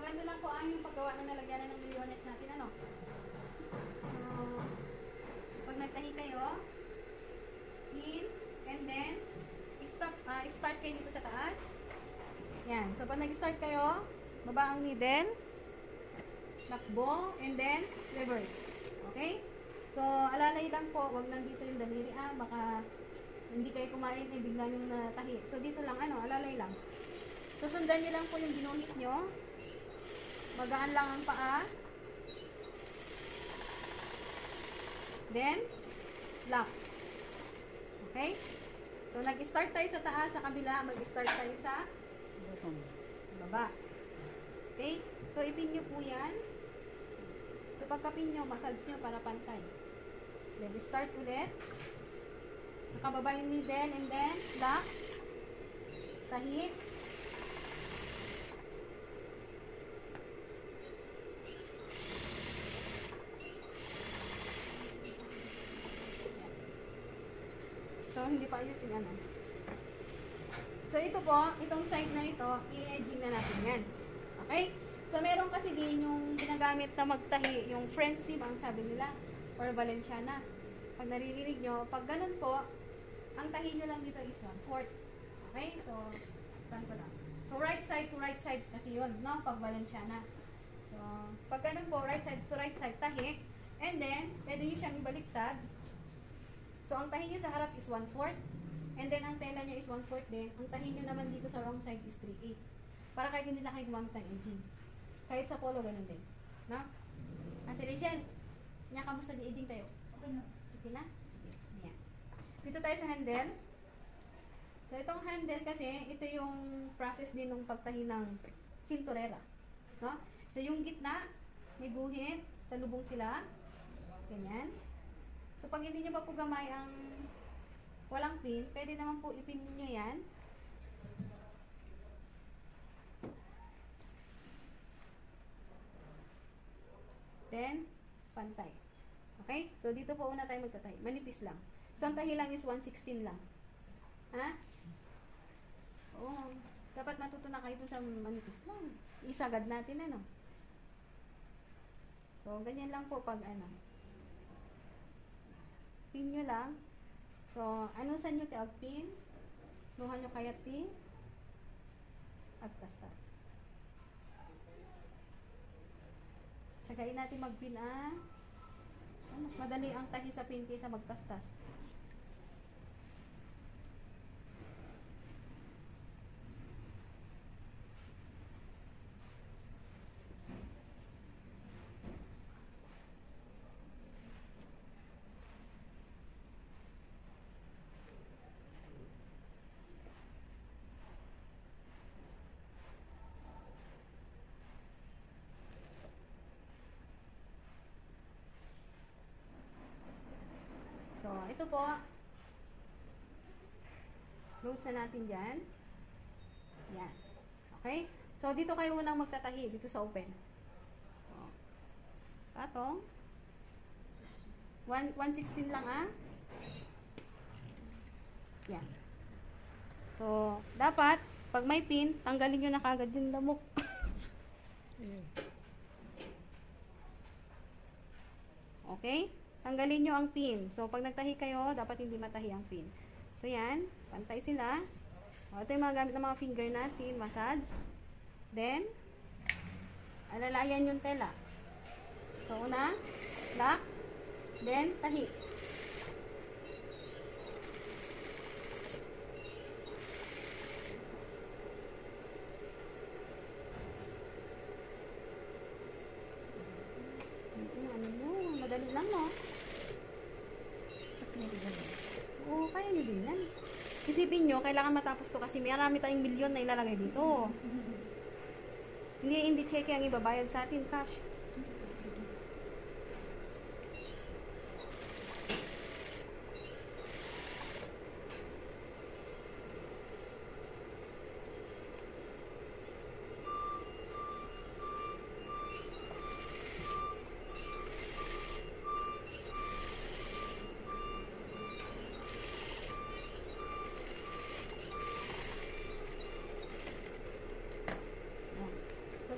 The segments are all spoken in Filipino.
ganito lang po ang yung paggawa ng nalagyanan ng milyones natin, ano? Pag nagtahi kayo, in, and then, start kayo dito sa taas. Yan. So, pag nag-start kayo, baba ang needle, takbo, and then, reverse. Okay? So, alalay lang po, wag nandito yung daliri, baka hindi kayo kumain, bigla yung natahi. So, dito lang, alalay lang. So, sundan nyo lang po yung ginuhit nyo. Magaan lang ang paa. Then, lock. Okay? So, nag-start tayo sa taas, sa kabila, mag-start tayo sa baba. Okay? So, ipin nyo po yan. So, pagkapin nyo, massage nyo para pantay. Then, start ulit. Nakababa yung needle, and then, lock. Tahi. So, hindi pa ayos yung ano. So, ito po, itong side na ito, i-edging na natin yan. Okay? So, meron kasi din yung ginagamit na magtahi, yung French sieve, ang sabi nila, or Valenciana. Pag naririnig nyo, pag ganun po, ang tahi nyo lang dito is 1/4. Okay? So, ganun ko lang. So, right side to right side kasi yun, no? Pag Valenciana. So, pag ganun po, right side to right side, tahi. And then, pwede nyo siyang ibaliktad. So, ang tahi nyo sa harap is 1/4. And then, ang tela niya is 1/4 din. Ang tahi nyo naman dito sa wrong side is 3/8. Para kahit hindi na kayo gumamit ng edging. Kahit sa polo, ganun din. No? Ate Rachel, niya, kamusta di edging tayo? Okay na. Okay na? Sige. Dito tayo sa handle. So, itong handle kasi, ito yung process din ng pagtahi ng sinturera. No? So, yung gitna, may guhit, sa lubong sila. Ganyan. So, pag hindi nyo pa po gamay ang walang pin, pwede naman po ipin nyo yan. Then, pantay. Okay? So, dito po una tayo magtatay. Manipis lang. So, ang tahi lang is 1/16 lang. Ha? Oo. Dapat matuto na kayo dun sa manipis lang. Isagad natin, ano? So, ganyan lang po pag pin nyo lang. So, anusan nyo ang pin. Nuhan nyo kaya ti. At tastas. Tsagain natin magpin mas madali ang tahi sa pin kaysa magtastas. So, ito po. Close na natin dyan. Yan. Okay? So, dito kayo munang magtatahi. Dito sa open. So, patong. 1/16 lang, Yan. So, dapat, pag may pin, tanggalin nyo na kagad yung lamok. Okay? Tanggalin nyo ang pin. So, pag nagtahi kayo, dapat hindi matahi ang pin. So, yan. Pantay sila. O, ito yung mga gamit ng mga finger natin. Massage. Then, alalayan yung tela. So, una, lock. Then, tahi. Madali lang, no? Oo, kaya nyo din yan. Isipin nyo, kailangan matapos to kasi marami tayong milyon na ilalagay dito. Hindi cheque ang ibabayad sa atin, cash.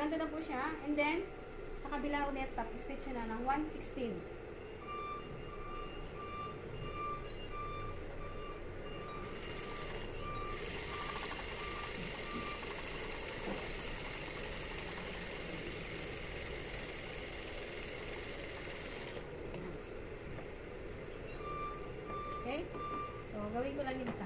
ganito na po siya. And then, sa kabila ulit, top stitch na ng 116. Okay? So, gawin ko lang yung isa.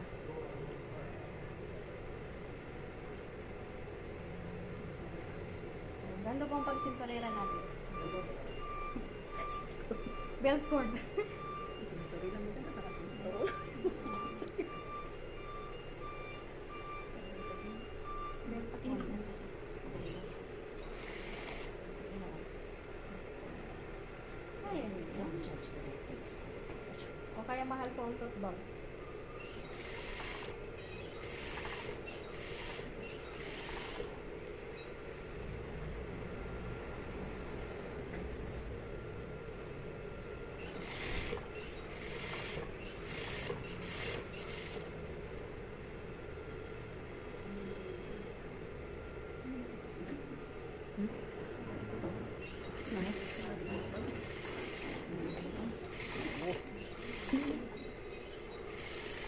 So, ganda po ang pagsinturera natin. Belt cord. Sinturera mo na nakasinto. Belt cord. Ayan. O kaya mahal ko ang tote bag.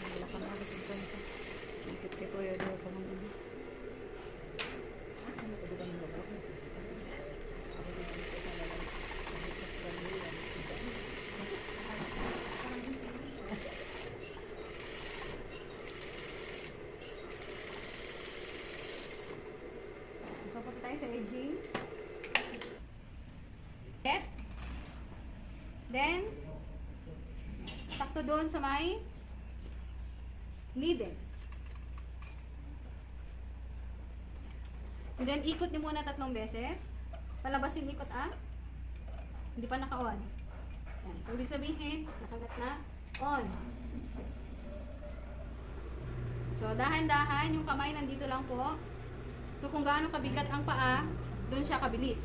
Wala ka na kasi ito. Ikit kay Kuya daw pa mga ano. Ano ko ba ng labo? Ako dito ko talaga. So, punta tayo sa edging. Then, sakto doon sa may needle. And then, ikot nyo muna 3 beses. Palabas yung ikot, hindi pa naka-on. Yan. So, ibig sabihin, nakagat na on. So, dahan-dahan, yung kamay nandito lang po. So, kung gaano kabigat ang paa, doon siya kabilis.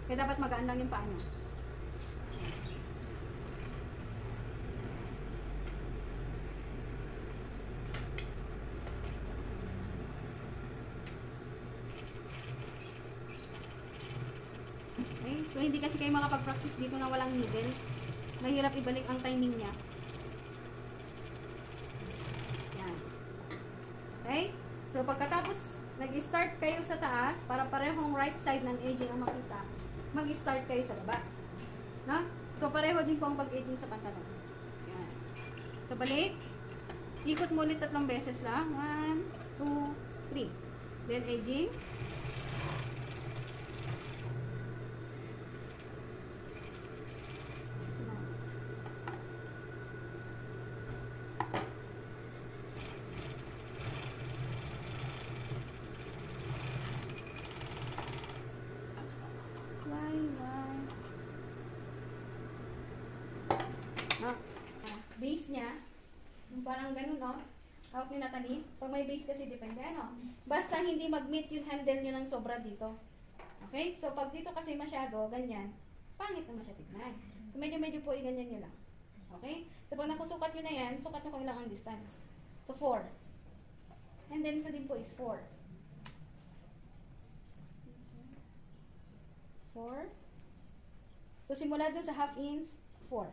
Kaya dapat magaan lang yung paa nyo. Okay? So, hindi kasi kayo makapag-practice dito na walang needle. Mahirap ibalik ang timing niya. Yan. Okay? So, pagkatapos nag-start kayo sa taas, para parehong right side ng edging ang makita, mag-start kayo sa baba. No? So, pareho din po ang pag-edging sa pantalon. Yan. So, balik. Ikot mo ulit 3 beses lang. 1, 2, 3. Then, edging. Base niya, yung parang ganun, no? Hawak ni Natalie. Pag may base kasi, depende, ano? Basta hindi mag-meet yung handle nyo ng sobra dito. Okay? So, pag dito kasi masyado, ganyan, pangit naman siya tignan. So, medyo po, i-ganyan nyo lang. Okay? So, pag nakusukat nyo na yan, sukat nyo kung ilang ang distance. So, 4. And then, ito din po is 4. 4. So, simula dun sa half inch, 4.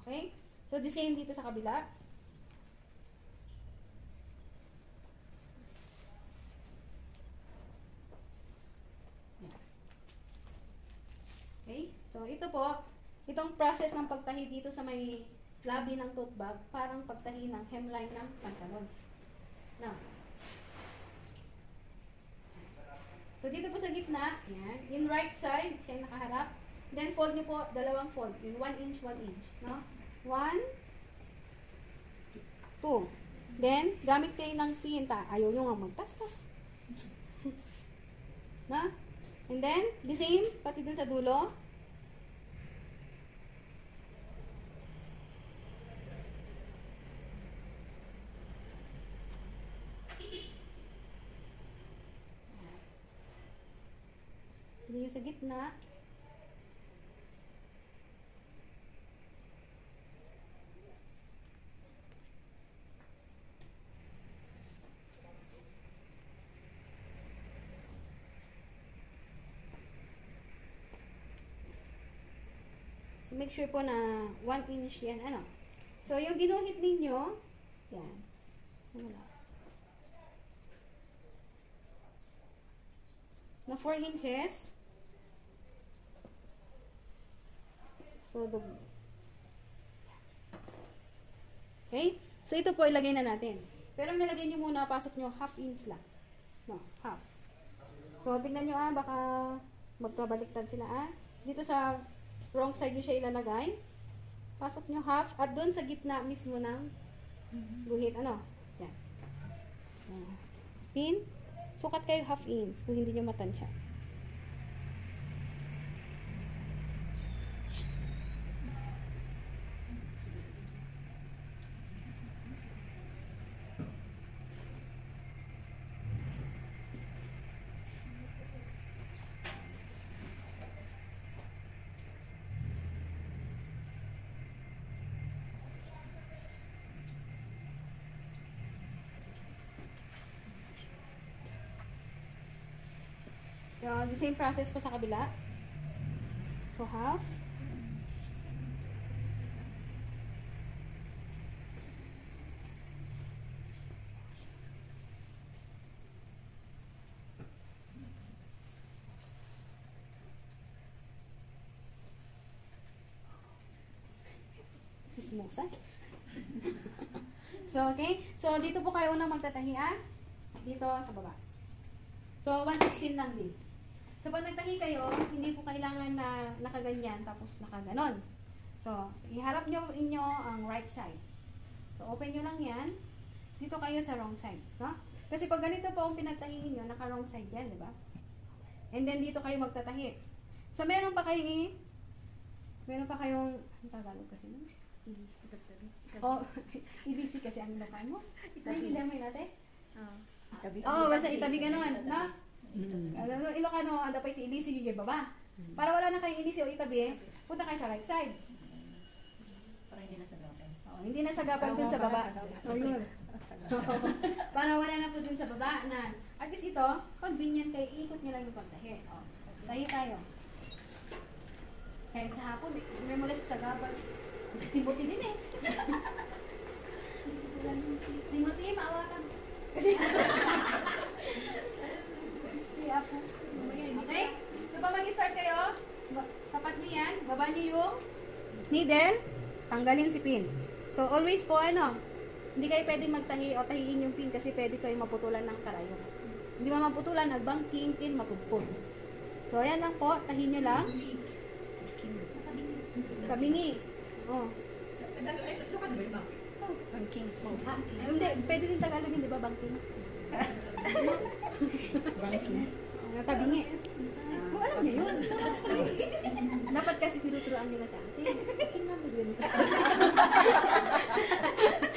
Okay? So, the same dito sa kabila. Okay? So, ito po, itong process ng pagtahi dito sa may labi ng tote bag, parang pagtahi ng hemline ng pantalon. Now, so, dito po sa gitna, yan, in right side, siya yung nakaharap. Then, fold nyo po, 2 fold, in 1 inch, 1 inch. No? 1, 2. Then, gamit kayo ng tinta. Ayaw nyo nga magtastas. Na? And then, the same, pati dun sa dulo. Hindi nyo sa gitna. So, make sure po na 1 inch yan, ano. So, yung ginuhit ninyo, yan. Wala. Na 4 inches. So, okay? So, ito po ilagay na natin. Pero nilagay nyo muna, pasok nyo half inch lang. No, half. So, tignan nyo baka magkabaliktad sila Dito sa wrong side nyo siya ilalagay. Pasok nyo half. At doon sa gitna mismo ng guhit. Ano? Yan. Pin. Sukat kayo half inch kung hindi nyo matansya. The same process pa sa kabila. So, half. Smosa. So, okay. So, dito po kayo unang magtatahi, dito sa baba. So, 116 lang din. So, pag nagtahi kayo, hindi po kailangan na nakaganyan tapos nakaganon. So, iharap nyo inyo ang right side. So, open nyo lang yan. Dito kayo sa wrong side. No? Kasi pag ganito po ang pinagtahihin nyo, naka-wrong side yan, di ba? And then, dito kayo magtatahi. So, meron pa kayong, ang Tagalog kasi nun? Oh, ilisi kasi ang lokal mo. Naintindihan mo yun natin? Oo, basta itabi ganon, no? Ilocano, ang dapat ilisi nyo yung baba. Para wala na kayong ilisi o itabi, punta kayo sa right side. Para hindi nasagapan. Oo, hindi nasagapan dun sa baba. Ayun. Para wala na po dun sa baba na. At least ito, convenient kayo, ikot nyo lang yung pagtahi. Tayo tayo. Kahit sa hapon, may mula sa sagapan. Kasi Timothy din Timothy, maawakan. Kasi okay? So, pag mag-start kayo, tapat nyo yan, baba nyo yung needle, tanggalin si pin. So, always po, hindi kayo pwedeng magtahi o tahiin yung pin kasi pwede kayo maputulan ng karayong. Hindi mo maputulan, nagbangking, pin, mapupul. So, ayan lang po, tahin nyo lang. Kabingi. Banking. Hindi, pwede din Tagalog yun, di ba, bangking? Banking. Tabingi. Kung alam niyo yun. Dapat kasi tinuturoan nila sa atin. Akin na, mas ganito.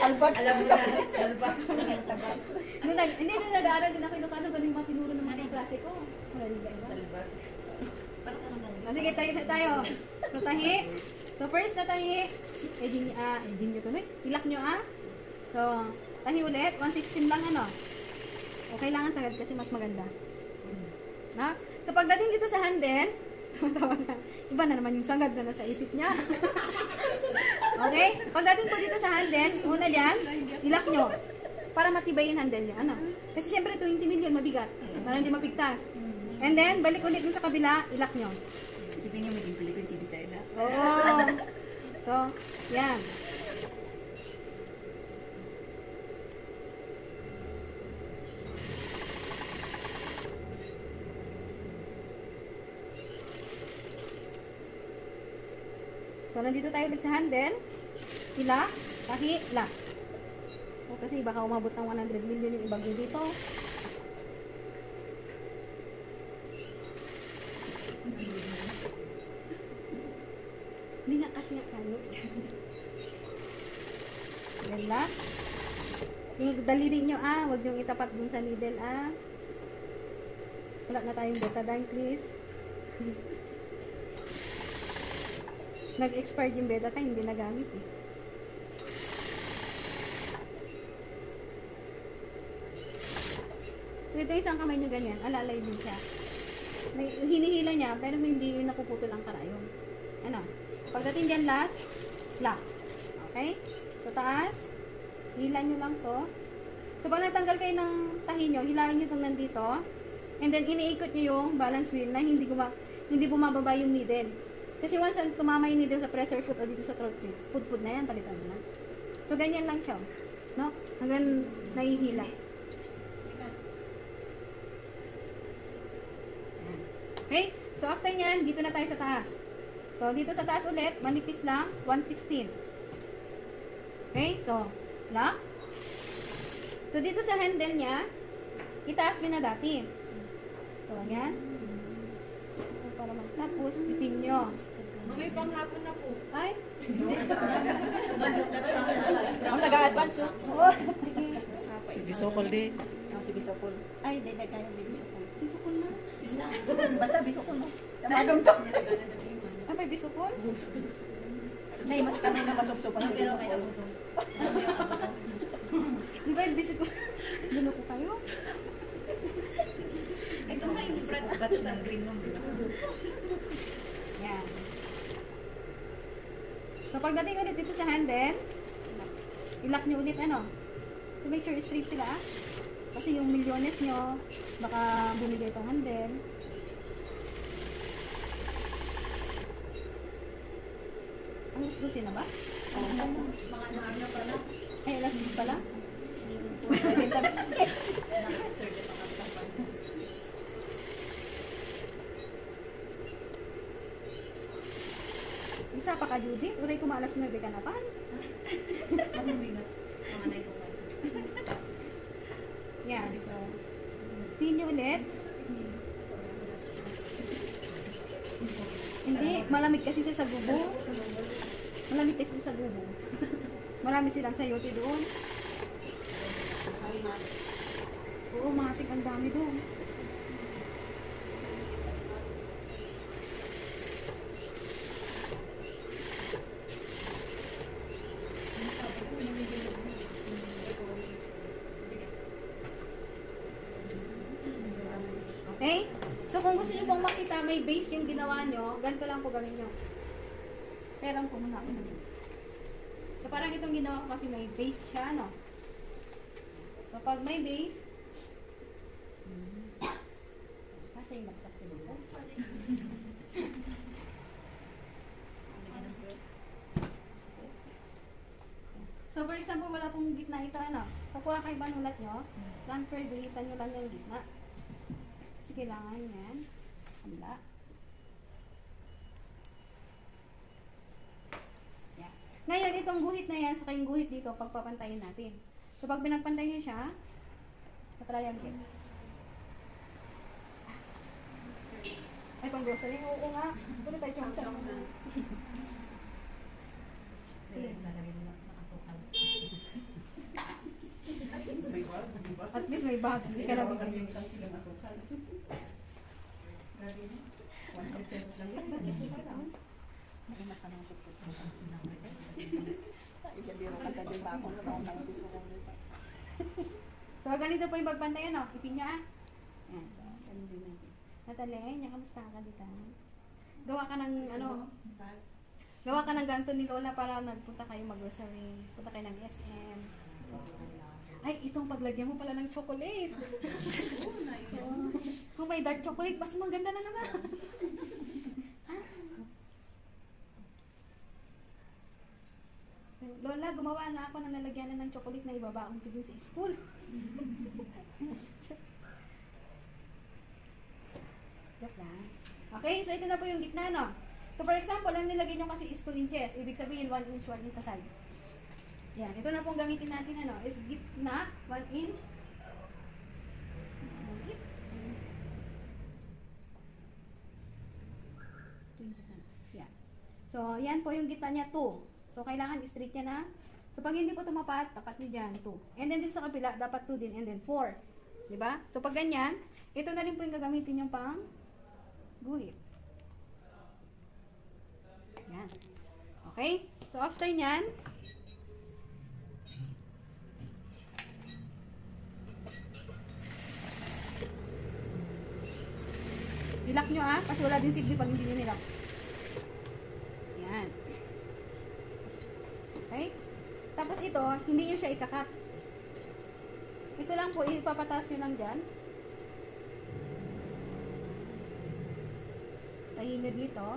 Salbat. Alam mo na. Salbat. Hindi, nung nag-aaral din ako, ano ganun yung mga tinuro ng mga klase ko. Wala rin ba iba? Salbat. Sige, tayo. So, tahi. So, first na tahi. Edging nyo tuloy. Ilak nyo, So, tahi ulit. 116 lang, O, kailangan sagad kasi mas maganda. Na? So, pagdating dito sa handle, iba na naman yung sagad na nasa isip niya. Okay? Pagdating po dito sa handle, una yan, ilak nyo. Para matibay yung handle niya. Kasi syempre 20 million mabigat. Para hindi mapigtas. And then, balik ulit dun sa kabila, ilak nyo. Isipin niyo maging Philippines, hindi China. Oo. So, yan. So, nandito tayo ulit sa handle. Ila, tahi, la. O, kasi baka umabot ng 100 million yung ibang dito. Hindi nga kasi nga kayo. Yan la. Yung daliri nyo, huwag nyo itapat dun sa needle, Wala na tayong betadine, please. Nag-expired yung betadine, hindi nagamit So, ito isang kamay nyo ganyan, alalay din siya. Hinihila niya, pero hindi napuputol ang karayong. Pagdating dyan last, lock. Okay? Sa taas, hilan nyo lang to. So, pag natanggal kayo ng tahi nyo, hilahin nyo itong nandito. And then, iniikot nyo yung balance wheel na hindi bumababa yung needle. Kasi once tumama yung needle sa pressure foot o dito sa throat nyo, pud-pud na yan, palitan mo na. So, ganyan lang siya. No? Hanggang nahihila. Okay? So, after nyan, dito na tayo sa taas. So, dito sa taas ulit, manipis lang, 1/16. Okay? So, lock. So, dito sa handle niya, itaas mo na dati. So, ayan. Para magtapos, ipin nyo. May panghapon na po. Ay, Ako nag-a-advance, oh. sige. Si Bisokol di. Si Bisokol. Ay, hindi kaya ni Bisokol. Bisukol na. Basta Bisokol, no? Tamadong to. Ay, may bisukol? Nay, mas kami na masupsupan ng Bisokol. Di ba yung bisukol? Gulo ko kayo? Ito nga yung friend batch ng green room, di ba? Yan. So, pagdating ulit dito sa handle, i-lock nyo ulit ano. So, make sure straight sila. Kasi yung milyones nyo, baka bumili itong handle. Ang gustusin na ba? Mga ano pala? Ay, alas 10 pala? Isa pa ka, Judy? Uray ko maalas 9 ka na pa? Yan. So, pin nyo ulit. Hindi, malamig kasi siya sa gubo. Malamig kasi sa gubo. Marami silang sayote doon. Oo, matik ang dami doon. Okay? So, kung gusto nyo pong makita, may base yung ginawa nyo, ganito lang po gawin nyo. Pero po muna ako sa dito. So, parang itong ginawa ko kasi may base siya, no? So, pag may base, kasi yung laptop ko dito. So, for example, wala pong gitna ito, ano? So, kuha kayo banulat nyo, transfer, dilitan nyo lang yung gitna. Kasi kailangan yan. Hamla. Yan. Ngayon, itong guhit na yan, saka yung guhit dito, pagpapantayin natin. So, pag pinagpantay nyo siya, sa-triangle. Ay, pang grocery? Oo nga. Pwede tayo yung sa mga. Sige. At least may bag. Hindi ka lang bigyan. So, ganito po yung pagpantay, ano? Ipin niya, ah. Yan. So, ganun din natin. Natalie, niya, kamusta ka dito? Gawa ka ng, ano, gawa ka ng ganito ni Lola para nagpunta kayo mag-grocery. Punta kayo ng SM. Ay, itong paglagyan mo pala ng chocolate. So, kung may dark chocolate, mas maganda na naman. Lola, gumawa na ako ng lalagyanan ng chocolate na ibabaon ko din sa school. Joke lang. Okay, so ito na po yung gitna, no? So, for example, ang nilagay nyo kasi is 2 inches. Ibig sabihin, 1 inch, 1 inch sa side. Yan, ito na pong gamitin natin, ano? Is gitna, 1 inch. Yan. So, yan po yung gitna niya, 2. So, kailangan straight niya na. So, pag hindi po tumapat, tapat niyo dyan, 2. And then, din sa kabila, dapat 2 din, and then 4. Diba? So, pag ganyan, ito na rin po yung gagamitin yung pang guhit. Yan. Okay? So, after nyan, ilak nyo, kasi wala din sigli pag hindi nyo nilak. Yan. dito, hindi nyo siya ikakat. Ito lang po, ipapatas nyo lang dyan. Tahin nyo dito.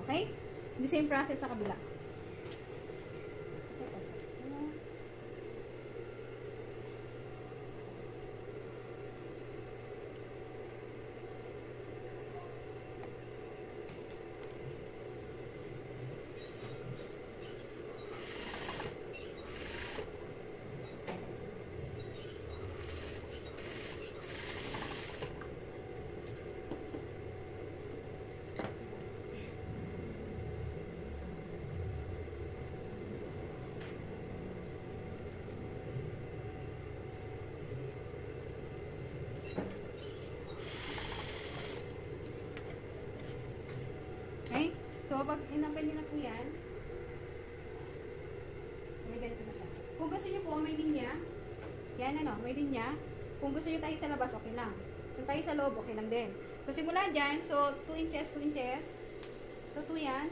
Okay? The same process sa kabila. Okay? So, pag inapan nyo na po yan, may ganito na siya. Kung gusto nyo po, may linya. Yan ano, may linya. Kung gusto nyo tayo sa labas, okay lang. Kung tayo sa loob, okay lang din. So, simula dyan, so 2 inches, 2 inches. So, 2 yan.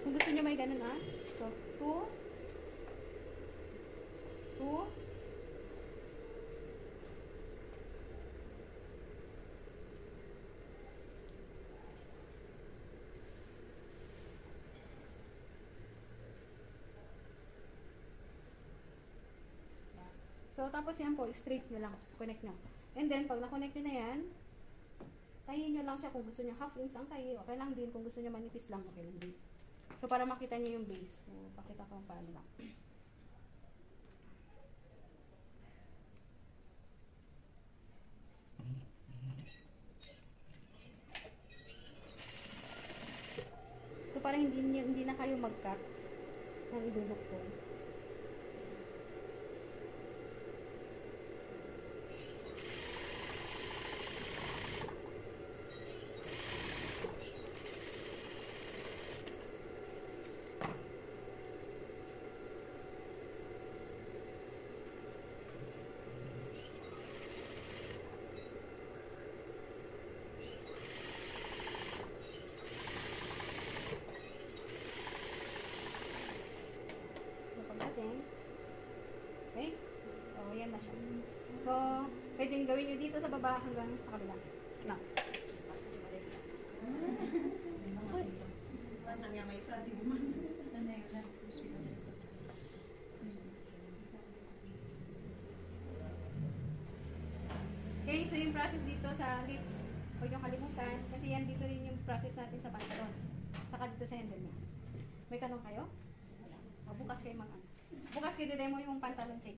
Kung gusto nyo may ganun ah. So, 2. 2. So, tapos yan po, straight nyo lang. Connect nyo. And then, pag na-connect nyo na yan, tayin nyo lang siya kung gusto nyo half inch ang tayi. Okay lang din. Kung gusto nyo manipis lang, okay lang din. So, para makita nyo yung base. So, pakita ko paano lang. So, para hindi na kayo mag-cut ng idudukong. Okay? So, yan na siya. So, pwedeng gawin nyo dito sa baba hanggang sa kabila. Na. Okay, so yung process dito sa lips, huwag nyo kalimutan, kasi yan dito rin yung process natin sa pantalon. Saka dito sa handle niya. May tanong kayo? O, bukas kayo mag-ano. Bukas kayo demo yung pantalon sa